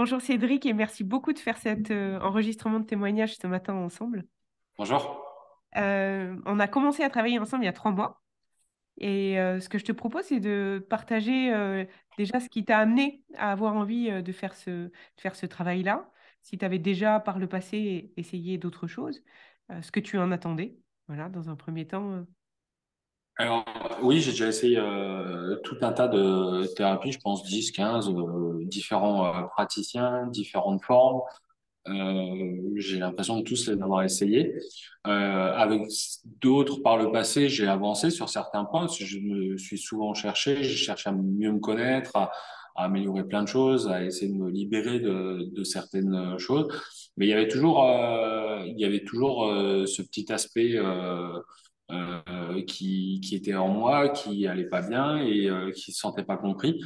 Bonjour Cédric et merci beaucoup de faire cet enregistrement de témoignage ce matin ensemble. Bonjour. On a commencé à travailler ensemble il y a 3 mois et ce que je te propose, c'est de partager déjà ce qui t'a amené à avoir envie de faire ce travail-là. Si tu avais déjà par le passé essayé d'autres choses, ce que tu en attendais. Voilà, dans un premier temps. Alors, oui, j'ai déjà essayé tout un tas de thérapies, je pense 10, 15, différents praticiens, différentes formes. J'ai l'impression de tous les avoir essayés. Avec d'autres par le passé, j'ai avancé sur certains points, parce que je me suis souvent cherché, j'ai cherché à mieux me connaître, à améliorer plein de choses, à essayer de me libérer de certaines choses. Mais il y avait toujours ce petit aspect qui était en moi, qui allait pas bien et qui se sentait pas compris.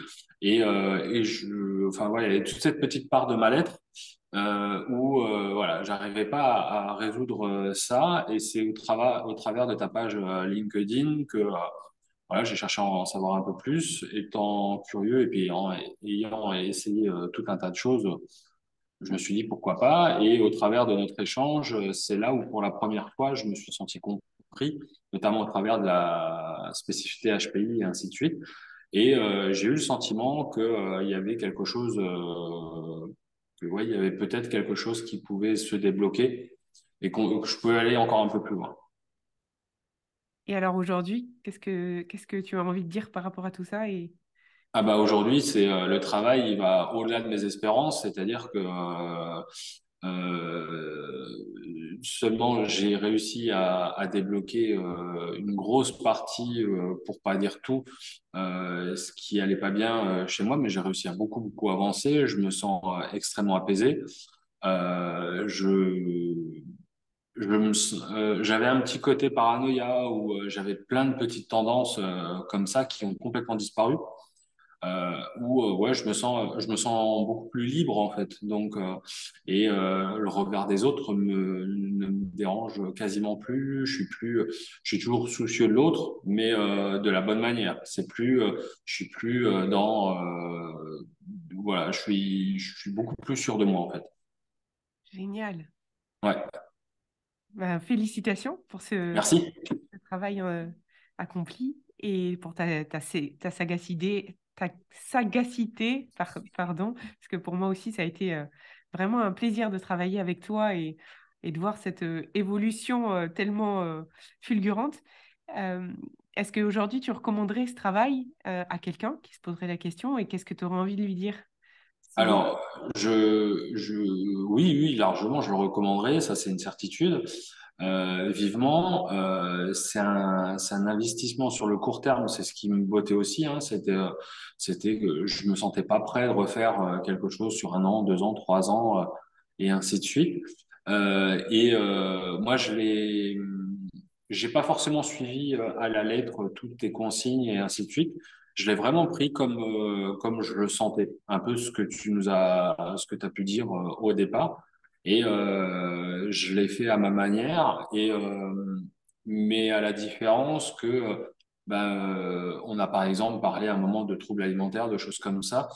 Enfin voilà, il y avait toute cette petite part de mal-être où voilà, j'arrivais pas à résoudre ça. Et c'est au travers de ta page LinkedIn que voilà, j'ai cherché à en savoir un peu plus, étant curieux et puis ayant essayé tout un tas de choses. Je me suis dit pourquoi pas. Et au travers de notre échange, c'est là où pour la première fois, je me suis senti compris, notamment au travers de la spécificité HPI et ainsi de suite. Et j'ai eu le sentiment que il y avait quelque chose, que ouais, il y avait peut-être quelque chose qui pouvait se débloquer et que je pouvais aller encore un peu plus loin. Et alors aujourd'hui, qu'est-ce que tu as envie de dire par rapport à tout ça Ah bah aujourd'hui, c'est le travail, il va au-delà de mes espérances, c'est-à-dire que seulement j'ai réussi à débloquer une grosse partie, pour pas dire tout, ce qui allait pas bien chez moi, mais j'ai réussi à beaucoup beaucoup avancer. Je me sens extrêmement apaisé. Euh, je j'avais un petit côté paranoïa où j'avais plein de petites tendances comme ça qui ont complètement disparu. Où ouais, je me sens beaucoup plus libre en fait. Donc le regard des autres ne me dérange quasiment plus. Je suis toujours soucieux de l'autre, mais de la bonne manière. Je suis plus voilà, je suis beaucoup plus sûr de moi en fait. génial. Ouais, Ben, félicitations pour merci. ce travail accompli et pour ta sagacité, pardon, parce que pour moi aussi, ça a été vraiment un plaisir de travailler avec toi et de voir cette évolution tellement fulgurante. Euh, Est-ce qu'aujourd'hui, tu recommanderais ce travail à quelqu'un qui se poserait la question et qu'est-ce que tu aurais envie de lui dire? Si... Alors, oui, oui, largement, je le recommanderais, ça c'est une certitude. Vivement, c'est un investissement sur le court terme, c'est ce qui me bottait aussi, hein, c'était que je me sentais pas prêt de refaire quelque chose sur 1 an, 2 ans, 3 ans, et ainsi de suite. Moi, j'ai pas forcément suivi à la lettre toutes tes consignes et ainsi de suite. Je l'ai vraiment pris comme je le sentais, un peu ce que tu as pu dire au départ. Et je l'ai fait à ma manière, mais à la différence que on a par exemple parlé à un moment de troubles alimentaires, de choses comme ça.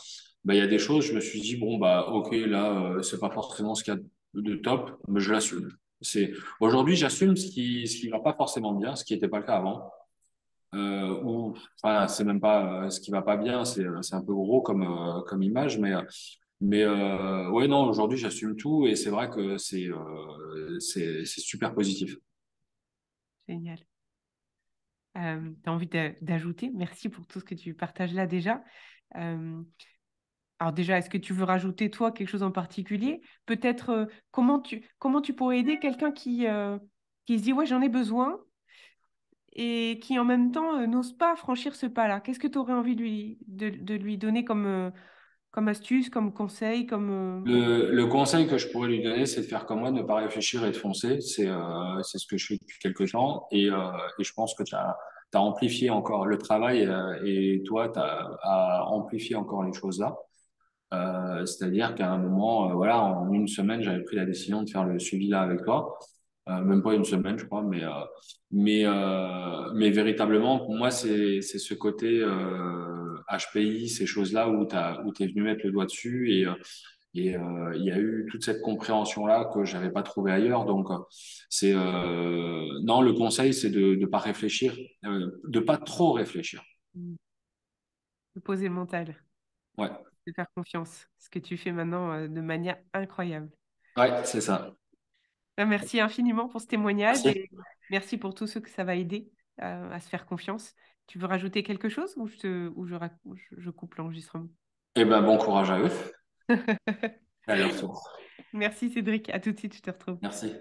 Il y a des choses, je me suis dit, bon, bah, ok, là, c'est pas forcément ce qu'il y a de top, mais je l'assume. Aujourd'hui, j'assume ce qui va pas forcément bien, ce qui n'était pas le cas avant. Ou enfin c'est même pas ce qui va pas bien, c'est un peu gros comme image, mais ouais non, aujourd'hui j'assume tout et c'est vrai que c'est super positif. Génial. Tu as envie d'ajouter? Merci pour tout ce que tu partages là déjà. Euh, alors déjà, est-ce que tu veux rajouter toi quelque chose en particulier? Peut-être comment tu pourrais aider quelqu'un qui se dit ouais j'en ai besoin et qui en même temps n'ose pas franchir ce pas-là. Qu'est-ce que tu aurais envie de lui donner comme astuce, comme conseil, Le conseil que je pourrais lui donner, c'est de faire comme moi, de ne pas réfléchir et de foncer. C'est ce que je fais depuis quelques temps et je pense que tu as amplifié encore le travail et toi, tu as amplifié encore les choses là. C'est-à-dire qu'à un moment, voilà, en une semaine, j'avais pris la décision de faire le suivi là avec toi. Même pas une semaine, je crois, mais véritablement, pour moi, c'est ce côté HPI, ces choses-là où t'es venu mettre le doigt dessus il y a eu toute cette compréhension-là que j'avais pas trouvé ailleurs. Donc, non, le conseil, c'est de ne pas réfléchir, de pas trop réfléchir. Mm. De poser le mental, Ouais, de faire confiance. Ce que tu fais maintenant de manière incroyable. ouais, c'est ça. Merci infiniment pour ce témoignage Merci. et merci pour tous ceux que ça va aider à se faire confiance. Tu veux rajouter quelque chose ou je coupe l'enregistrement? Eh ben, bon courage à eux. À leur tour. Merci Cédric, à tout de suite, je te retrouve. Merci.